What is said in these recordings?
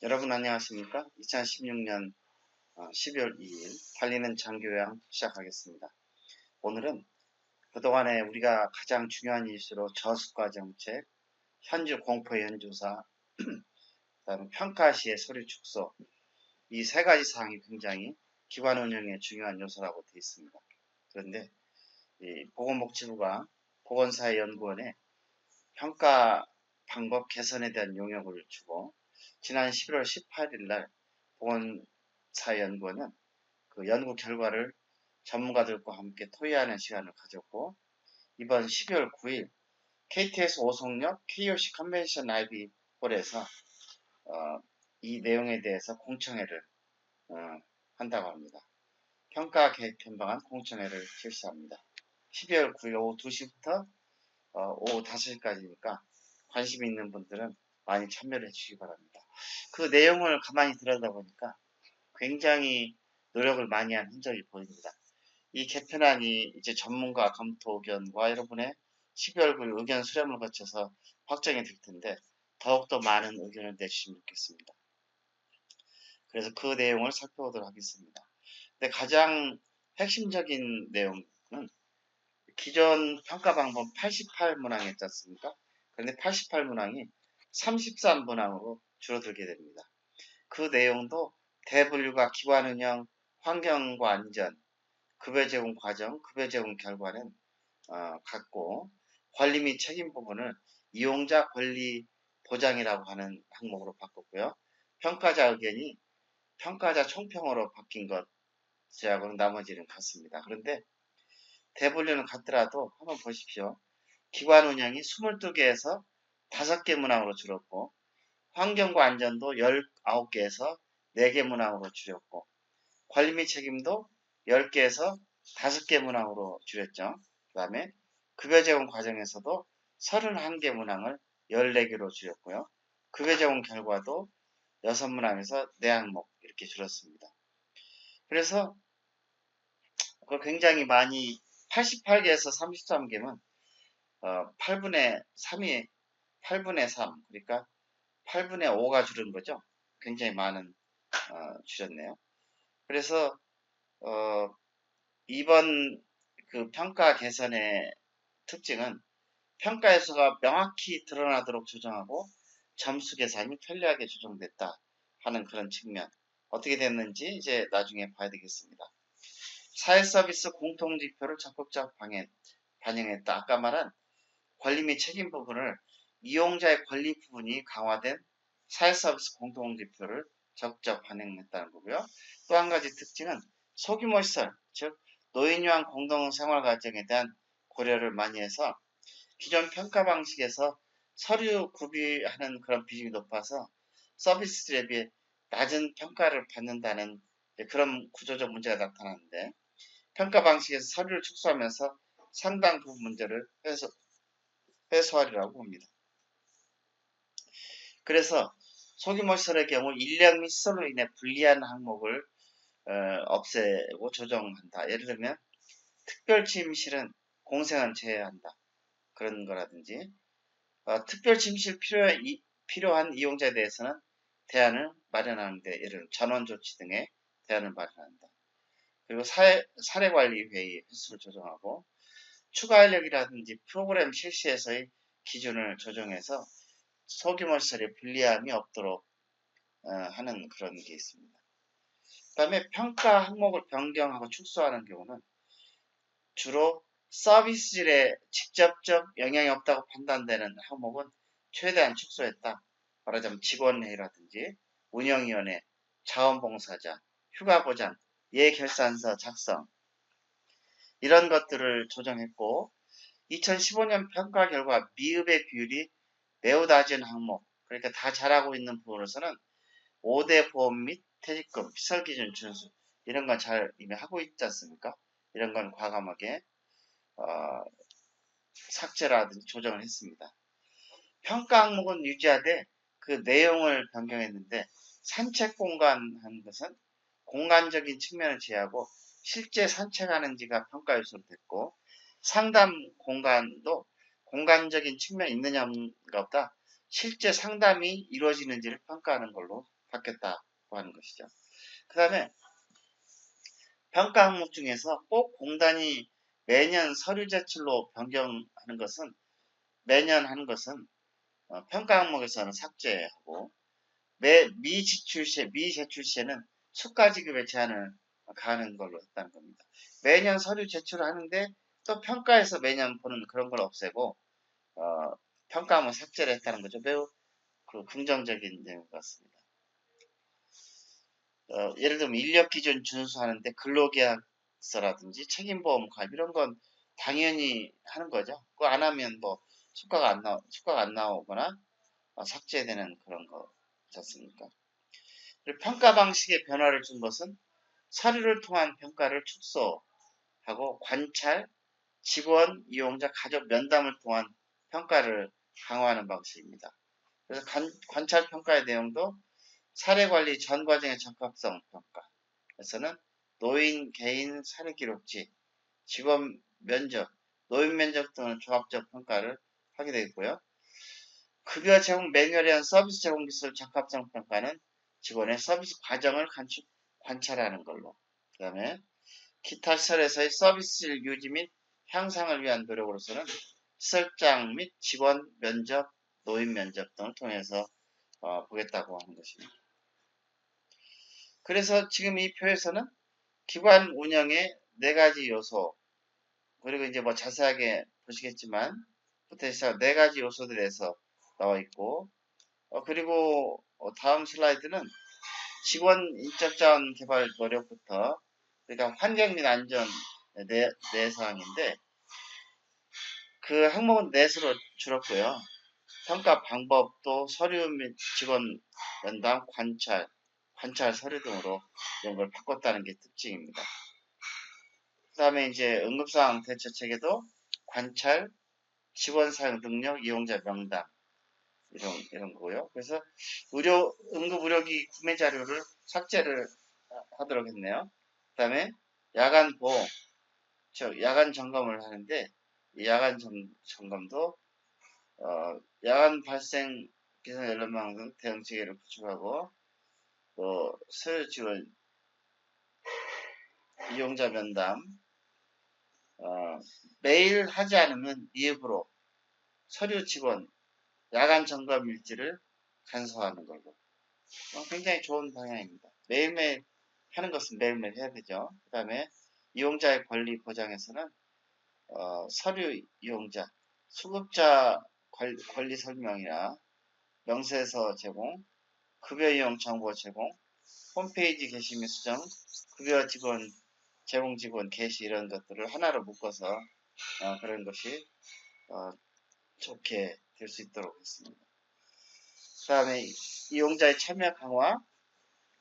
여러분 안녕하십니까? 2016년 12월 2일 달리는 장교양 시작하겠습니다. 오늘은 그동안에 우리가 가장 중요한 이슈로 저수가 정책, 현주 공포 연조사, 그다음에 평가 시의 서류 축소 이 세 가지 사항이 굉장히 기관 운영에 중요한 요소라고 되어 있습니다. 그런데 이 보건복지부가 보건사회연구원에 평가 방법 개선에 대한 용역을 주고 지난 11월 18일 날 보건사연구원은 그 연구 결과를 전문가들과 함께 토의하는 시간을 가졌고 이번 12월 9일 KTX 오송역 KOC 컨벤션 IB 홀에서 이 내용에 대해서 공청회를 어, 한다고 합니다. 평가 계획 편방안 공청회를 실시합니다. 12월 9일 오후 2시부터 오후 5시까지니까 관심 있는 분들은 많이 참여를 해주시기 바랍니다. 그 내용을 가만히 들여다보니까 굉장히 노력을 많이 한 흔적이 보입니다. 이 개편안이 이제 전문가 검토 의견과 여러분의 12월 9일 의견 수렴을 거쳐서 확정이 될 텐데 더욱더 많은 의견을 내주시면 좋겠습니다. 그래서 그 내용을 살펴보도록 하겠습니다. 근데 가장 핵심적인 내용은 기존 평가 방법 88문항이 있지 않습니까? 그런데 88문항이 33문항으로 줄어들게 됩니다. 그 내용도 대분류가 기관 운영, 환경과 안전, 급여 제공 과정, 급여 제공 결과는 같고 관리 및 책임 부분을 이용자 권리 보장이라고 하는 항목으로 바꿨고요. 평가자 의견이 평가자 총평으로 바뀐 것하고는 나머지는 같습니다. 그런데 대분류는 같더라도 한번 보십시오. 기관 운영이 22개에서 5개 문항으로 줄었고 환경과 안전도 19개에서 4개 문항으로 줄였고 관리 및 책임도 10개에서 5개 문항으로 줄였죠. 그 다음에 급여 제공 과정에서도 31개 문항을 14개로 줄였고요. 급여 제공 결과도 6문항에서 4항목 이렇게 줄었습니다. 그래서 그걸 굉장히 많이 88개에서 33개면 8분의 3이 8분의 3 그러니까 8분의 5가 줄은 거죠. 굉장히 많은 줄였네요. 그래서 이번 그 평가 개선의 특징은 평가 요소가 명확히 드러나도록 조정하고 점수 계산이 편리하게 조정됐다 하는 그런 측면. 어떻게 됐는지 이제 나중에 봐야 되겠습니다. 사회 서비스 공통지표를 적극적 반영했다. 아까 말한 권리 및 책임 부분을 이용자의 권리 부분이 강화된 사회 서비스 공통지표를 적극적 반영했다는 거고요. 또 한 가지 특징은 소규모 시설, 즉 노인요양 공동생활 과정에 대한 고려를 많이 해서 기존 평가 방식에서 서류 구비하는 그런 비중이 높아서 서비스들에 비해 낮은 평가를 받는다는 그런 구조적 문제가 나타나는데 평가 방식에서 서류를 축소하면서 상당 부분 문제를 해소하리라고 봅니다. 그래서 소규모 시설의 경우 인력 및 시설로 인해 불리한 항목을 없애고 조정한다. 예를 들면 특별침실은 공생은 제외한다. 그런 거라든지 특별 침실 필요한 이용자에 대해서는 대안을 마련하는데 예를 들면 전원조치 등의 대안을 마련한다. 그리고 사례관리회의 횟수를 조정하고 추가 인력이라든지 프로그램 실시에서의 기준을 조정해서 소규모 시설에 불리함이 없도록 하는 그런 게 있습니다. 그 다음에 평가 항목을 변경하고 축소하는 경우는 주로 서비스질에 직접적 영향이 없다고 판단되는 항목은 최대한 축소했다. 말하자면 직원회의라든지 운영위원회, 자원봉사자, 휴가보장, 예결산서 작성 이런 것들을 조정했고 2015년 평가 결과 미흡의 비율이 매우 낮은 항목 그러니까 다 잘하고 있는 부분에서는 5대 보험 및 퇴직금, 시설기준 준수 이런 건 잘 이미 하고 있지 않습니까? 이런 건 과감하게 삭제라든지 조정을 했습니다. 평가 항목은 유지하되 그 내용을 변경했는데 산책 공간 한 것은 공간적인 측면을 제외하고 실제 산책하는지가 평가 요소로 됐고 상담 공간도 공간적인 측면이 있느냐가 없다. 실제 상담이 이루어지는지를 평가하는 걸로 바뀌었다고 하는 것이죠. 그 다음에 평가 항목 중에서 꼭 공단이 매년 서류 제출로 변경하는 것은 매년 하는 것은 평가 항목에서는 삭제하고 미제출 시에는 수가 지급의 제한을 가하는 걸로 했다는 겁니다. 매년 서류 제출을 하는데 또 평가에서 매년 보는 그런 걸 없애고 평가 항목 삭제를 했다는 거죠. 매우 긍정적인 내용 같습니다. 예를 들면 인력 기준 준수하는데 근로계약서라든지 책임보험 가입 이런 건 당연히 하는 거죠. 그거 안 하면 뭐 수가가 안 나오거나 삭제되는 그런 거지 않습니까? 그리고 평가 방식의 변화를 준 것은 서류를 통한 평가를 축소하고 관찰, 직원, 이용자, 가족 면담을 통한 평가를 강화하는 방식입니다. 그래서 관찰 평가의 내용도 사례관리 전 과정의 적합성 평가에서는 노인, 개인 사례 기록지, 직원 면접, 노인 면접 등의 종합적 평가를 하게 되겠고요. 급여 제공 매뉴얼에 의한 서비스 제공 기술 적합성 평가는 직원의 서비스 과정을 관찰하는 걸로. 그 다음에 기타 시설에서의 서비스 유지 및 향상을 위한 노력으로서는 시설장 및 직원 면접, 노인 면접 등을 통해서 보겠다고 하는 것입니다. 그래서 지금 이 표에서는 기관 운영의 4가지 요소, 그리고 이제 뭐 자세하게 보시겠지만, 부터 시작 4가지 요소들에 대해서 나와 있고, 그리고 다음 슬라이드는 직원 인적 자원 개발 노력부터, 그러니까 환경 및 안전 네 사항인데, 그 항목은 넷으로 줄었고요. 평가 방법도 서류 및 직원 면담, 관찰 서류 등으로 이런 걸 바꿨다는 게 특징입니다. 그 다음에 이제 응급상황 대처 체계도 관찰, 직원 사용 능력, 이용자 명단 이런 거고요. 그래서 응급의료기 구매 자료를 삭제를 하도록 했네요. 그 다음에 야간 보호, 야간 점검을 하는데 이 야간 점검도 야간 발생 기상 연료망 등 대응 체계를 구축하고 또 서류 지원 이용자 면담 매일 하지 않으면 미흡으로 서류 직원 야간 점검 일지를 간소화하는 걸로 굉장히 좋은 방향입니다. 매일매일 하는 것은 매일매일 해야 되죠. 그 다음에 이용자의 권리 보장에서는 서류 이용자 수급자 권리 설명이나 명세서 제공 급여 이용 정보 제공 홈페이지 게시 및 수정 급여 직원 제공 직원 게시 이런 것들을 하나로 묶어서 그런 것이 좋게 될 수 있도록 했습니다. 그 다음에 이용자의 참여 강화,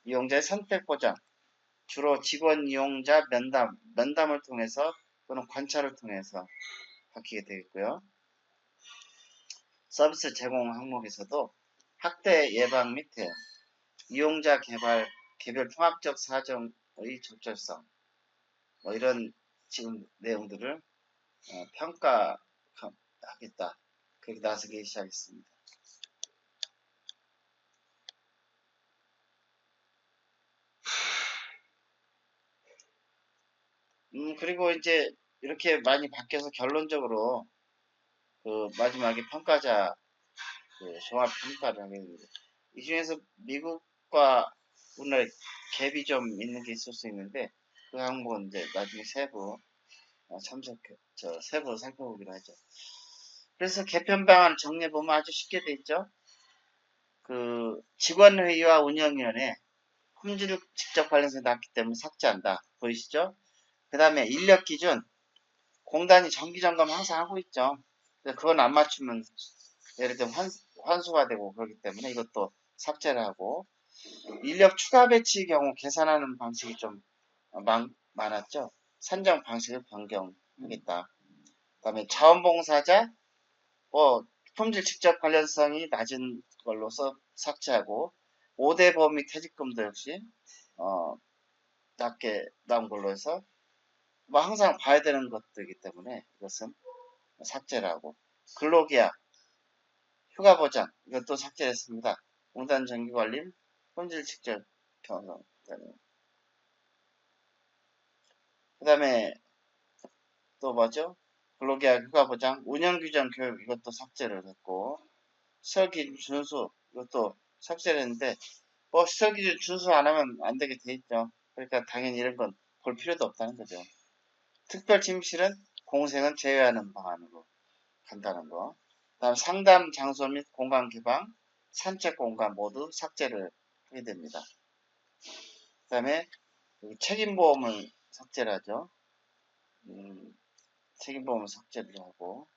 이용자의 선택 보장, 주로 직원 이용자 면담을 통해서 또는 관찰을 통해서 바뀌게 되겠고요. 서비스 제공 항목에서도 학대 예방 및 대응, 이용자 개별 통합적 사정의 적절성, 뭐 이런 지금 내용들을 평가하겠다. 그렇게 나서기 시작했습니다. 그리고 이제 이렇게 많이 바뀌어서 결론적으로 그 마지막에 평가자 종합 평가를 하게 됩니다. 이 중에서 미국과 우리나라 갭이 좀 있는 게 있을 수 있는데 그 항목은 이제 나중에 세부 세부 살펴보기로 하죠. 그래서 개편 방안을 정리해 보면 아주 쉽게 돼 있죠. 그 직원회의와 운영위원회 품질 직접 관련해서 났기 때문에 삭제한다. 보이시죠? 그 다음에 인력 기준 공단이 정기 점검 항상 하고 있죠. 그건 안 맞추면 예를 들면 환수가 되고 그렇기 때문에 이것도 삭제를 하고 인력 추가 배치 경우 계산하는 방식이 좀 많았죠. 산정 방식을 변경하겠다. 그 다음에 자원봉사자 품질 직접 관련성이 낮은 걸로서 삭제하고 5대 보험 및 퇴직금도 역시 낮게 나온 걸로 해서 뭐 항상 봐야 되는 것들이기 때문에 이것은 삭제를 하고 근로계약 휴가보장 이것도 삭제했습니다. 공단 정기관리 품질 직접 경험. 그 다음에 또 뭐죠? 근로계약 휴가보장, 운영규정 교육 이것도 삭제를 했고, 시설기준 준수 이것도 삭제를 했는데 뭐 시설기준 준수 안 하면 안 되게 돼 있죠. 그러니까 당연히 이런 건 볼 필요도 없다는 거죠. 특별 침실은 공생은 제외하는 방안으로 간다는 거. 다음 상담 장소 및 공간 개방, 산책 공간 모두 삭제를 하게 됩니다. 그 다음에 책임보험을 삭제를 하죠. 책임보험을 삭제를 하고,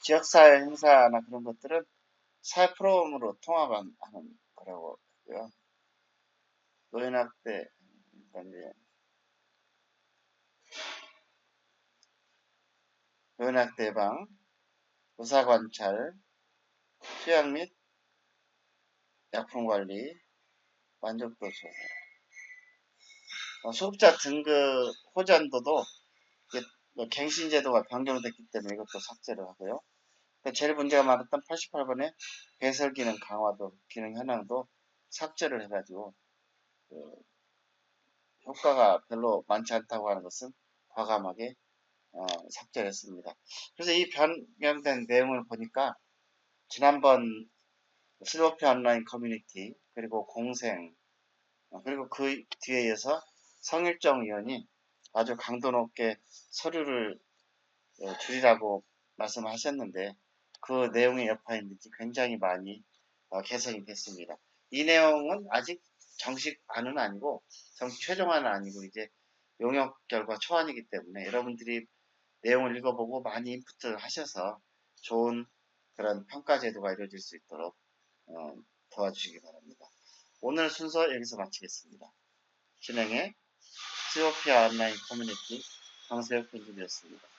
지역사회 행사나 그런 것들은 사회 프로그램으로 통합하는 거라고 하고요. 노인학대, 그러니까 노인학대 예방, 의사관찰, 취약 및 약품관리, 만족도 조사. 수급자 등급 호전도도 갱신제도가 변경됐기 때문에 이것도 삭제를 하고요. 제일 문제가 많았던 88번에 배설 기능 강화도, 기능 현황도 삭제를 해가지고 효과가 별로 많지 않다고 하는 것은 과감하게 삭제를 했습니다. 그래서 이 변경된 내용을 보니까 지난번 실버피 온라인 커뮤니티 그리고 공생 그리고 그 뒤에 이어서 성일정 의원이 아주 강도 높게 서류를 줄이라고 말씀하셨는데 그 내용의 여파인지 굉장히 많이 개선이 됐습니다. 이 내용은 아직 정식안은 아니고 정식 최종안은 아니고 이제 용역 결과 초안이기 때문에 여러분들이 내용을 읽어보고 많이 인풋을 하셔서 좋은 그런 평가 제도가 이루어질 수 있도록 도와주시기 바랍니다. 오늘 순서 여기서 마치겠습니다. 진행의 시오피아 온라인 커뮤니티 강세혁 편집이었습니다.